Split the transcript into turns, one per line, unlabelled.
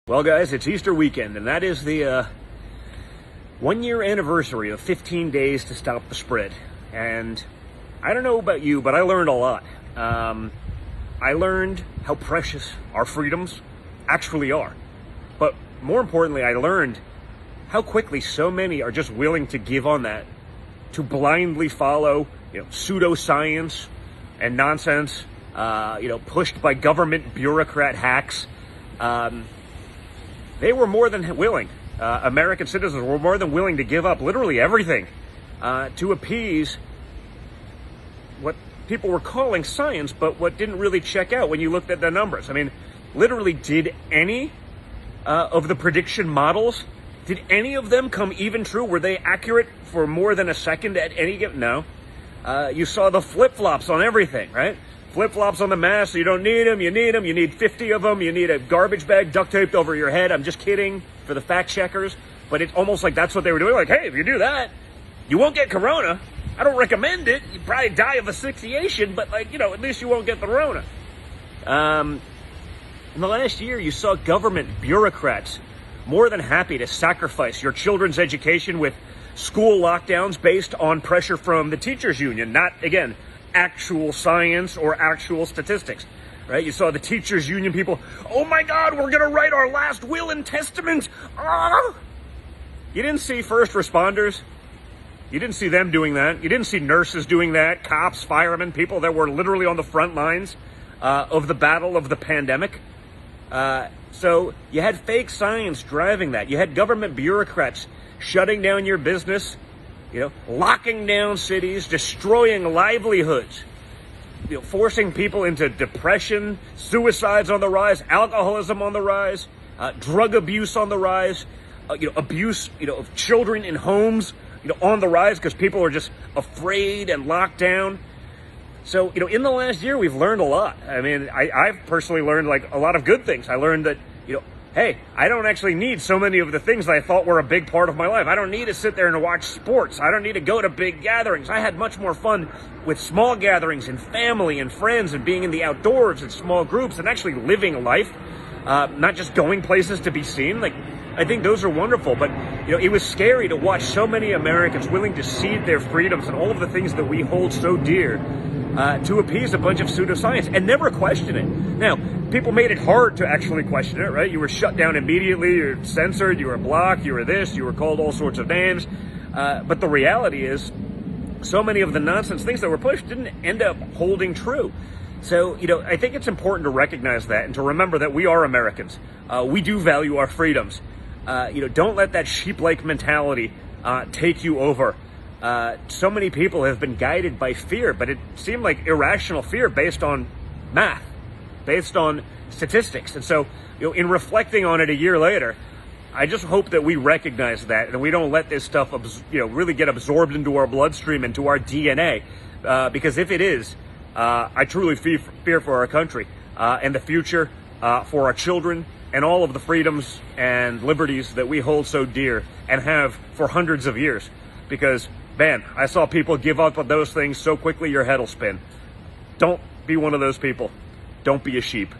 Well, guys, it's Easter weekend, and that is the 1-year anniversary of 15 days to stop the spread. And I don't know about you, but I learned a lot. I learned how precious our freedoms actually are. But more importantly, I learned how quickly so many are just willing to give on that, to blindly follow, pseudoscience and nonsense, pushed by government bureaucrat hacks. They were more than willing. American citizens were more than willing to give up literally everything to appease what people were calling science, but what didn't really check out when you looked at the numbers. I mean, literally, did any of the prediction models, did any of them come even true? Were they accurate for more than a second at any given? No. You saw the flip-flops on everything, right? Flip-flops on the masks, you don't need them, you need 50 of them, you need a garbage bag duct taped over your head. I'm just kidding for the fact checkers, but it's almost like that's what they were doing. Like, hey, if you do that, you won't get corona. I don't recommend it. You'd probably die of asphyxiation, but at least you won't get the Rona. In the last year, you saw government bureaucrats more than happy to sacrifice your children's education with school lockdowns based on pressure from the teachers union, not, again, actual science or actual statistics, right? You saw the teachers union people, oh my God, we're going to write our last will and testament. Ah! You didn't see first responders. You didn't see them doing that. You didn't see nurses doing that, cops, firemen, people that were literally on the front lines of the battle of the pandemic. So you had fake science driving that. You had government bureaucrats shutting down your business, locking down cities, destroying livelihoods, forcing people into depression, suicides on the rise, alcoholism on the rise, drug abuse on the rise, abuse, of children in homes, on the rise because people are just afraid and locked down. So, in the last year, we've learned a lot. I mean, I've personally learned a lot of good things. I learned that, hey, I don't actually need so many of the things that I thought were a big part of my life. I don't need to sit there and watch sports. I don't need to go to big gatherings. I had much more fun with small gatherings and family and friends and being in the outdoors in small groups and actually living life, not just going places to be seen. I think those are wonderful, but, it was scary to watch so many Americans willing to cede their freedoms and all of the things that we hold so dear to appease a bunch of pseudoscience and never question it. Now, people made it hard to actually question it, right? You were shut down immediately, you were censored, you were blocked, you were this, you were called all sorts of names. But the reality is, so many of the nonsense things that were pushed didn't end up holding true. So, I think it's important to recognize that and to remember that we are Americans. We do value our freedoms. Don't let that sheep-like mentality take you over. So many people have been guided by fear, but it seemed like irrational fear based on math, based on statistics. And so, in reflecting on it a year later, I just hope that we recognize that and we don't let this stuff, really get absorbed into our bloodstream, into our DNA. Because if it is, I truly fear for our country and the future, for our children, and all of the freedoms and liberties that we hold so dear and have for hundreds of years. Because, man, I saw people give up on those things so quickly your head will spin. Don't be one of those people. Don't be a sheep.